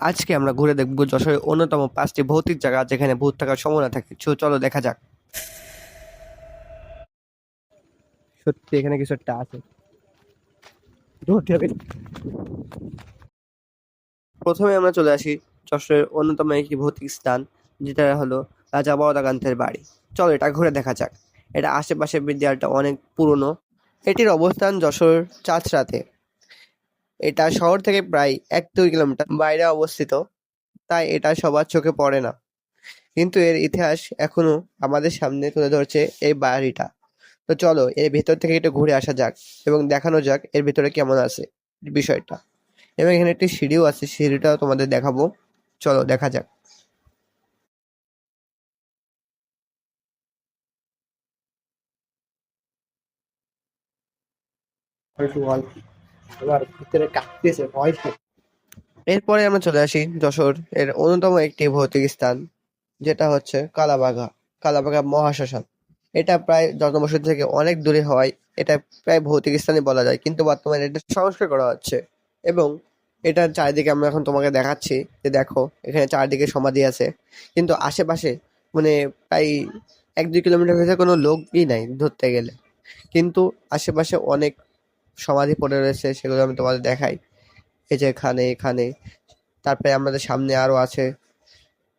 আজকে আমরা ঘুরে দেখব যশোরের অন্যতম 5টি ভৌতিক জায়গা যেখানে ভূত থাকার সম্ভাবনা থাকে। চলো দেখা যাক। সত্যি এখানে কিছু একটা আছে। ধরতে হবে। প্রথমে আমরা চলে আসি যশোরের অন্যতম একটি ভৌতিক স্থান, যেটা হলো রাজা বড়দাকান্তের বাড়ি। চলো এটা ঘুরে দেখা যাক। এটা আশেপাশে বিদ্যালয়টা অনেক পুরনো। এটির অবস্থান যশোর চাঁচড়াতে। এটা শহর থেকে প্রায় 1-2 কিলোমিটার বাইরে অবস্থিত, তাই এটা সবার চোখে পড়ে না। কিন্তু এর ইতিহাস এখনো আমাদের সামনে তুলে ধরছে এই বাড়িটা। তো চলো এর ভেতর থেকে একটু ঘুরে আসা যাক এবং দেখানো যাক এর ভেতরে কেমন আছে বিষয়টা। এবং এখানে একটি সিঁড়িও আছে, সিঁড়িটাও তোমাদের দেখাবো। চলো দেখা যাক। এরপরে আমরা চলে আসি যশোর এর অন্যতম একটি ভৌতিক স্থান, যেটা হচ্ছে কালাবাঘা। কালাবাঘা মহাশ্মশান। এটা প্রায় জনবসতি থেকে অনেক দূরে হওয়ায় এটা প্রায় ভৌতিক স্থানই বলা যায়, কিন্তু বর্তমানে এটা সংস্কার করা হচ্ছে। এবং এটার চারিদিকে আমরা এখন তোমাকে দেখাচ্ছি, যে দেখো এখানে চারদিকে সমাধি আছে, কিন্তু আশেপাশে মানে প্রায় 1-2 কিলোমিটার ভেতরে কোনো লোকই নাই ধরতে গেলে। কিন্তু আশেপাশে অনেক সমাধি পড়ে রয়েছে, সেগুলো আমি তোমাদের দেখাই। এই যে এখানে এখানে তারপরে আমাদের সামনে আরো আছে,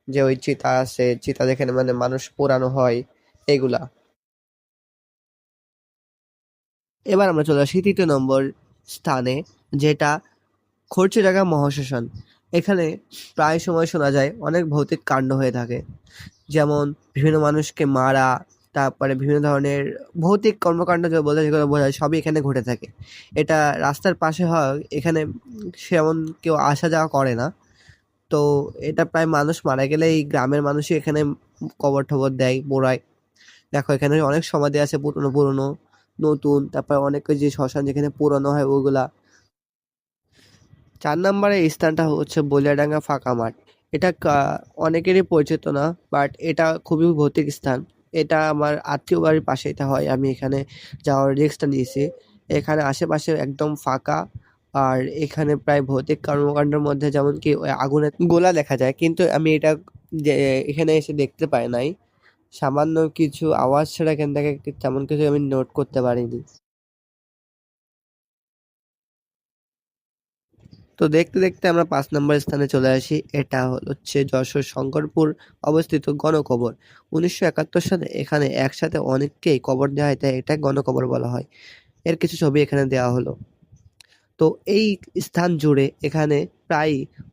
যে ওই চিতা আছে, চিতা যেখানে মানে মানুষ পোড়ানো হয়, এগুলা। এবার আমরা চলে আসি 3য় নম্বর স্থানে, যেটা খরচুরাগা মহাশ্মশান। এখানে প্রায় সময় শোনা যায় অনেক ভৌতিক কাণ্ড হয়ে থাকে, যেমন বিভিন্ন মানুষকে মারা, তারপরে বিভিন্ন ধরনের ভৌতিক কর্মকাণ্ড যে বলে যেগুলো বোঝায় সবই এখানে ঘটে থাকে। এটা রাস্তার পাশে হয়, এখানে সেমন কেউ আসা যাওয়া করে না। তো এটা প্রায় মানুষ মারা গেলে এই গ্রামের মানুষই এখানে কবর টবর দেয়, পোড়ায়। দেখো এখানে অনেক সমাধি আছে, পুরনো পুরনো, নতুন, তারপর অনেক ওই যে শ্মশান যেখানে পুরানো হয় ওগুলা। 4 নম্বরে স্থানটা হচ্ছে বলিয়াডাঙ্গা ফাঁকা মাঠ। এটা অনেকেরই পরিচিত না, বাট এটা খুবই ভৌতিক স্থান। এটা আমার আত্মীয় বাড়ির পাশে এটা হয়, আমি এখানে যাওয়ার রিস্কটা নিয়েছি। এখানে আশেপাশে একদম ফাঁকা। আর এখানে প্রায় ভৌতিক কর্মকাণ্ডের মধ্যে যেমন কি ওই আগুনের গোলা দেখা যায়, কিন্তু আমি এটা যে এখানে এসে দেখতে পাই নাই। সামান্য কিছু আওয়াজ ছাড়া এখান থেকে তেমন কিছু আমি নোট করতে পারিনি। তো দেখতে দেখতে আমরা 5 নম্বর স্থানে চলে আসি। এটা হচ্ছে যশোর শঙ্করপুর অবস্থিত গণকবর। 1971 সালে এখানে একসাথে অনেককেই কবর দেওয়া হয়, তাই এটা গণকবর বলা হয়। এর কিছু ছবি এখানে দেওয়া হলো। তো এই স্থান জুড়ে এখানে প্রায়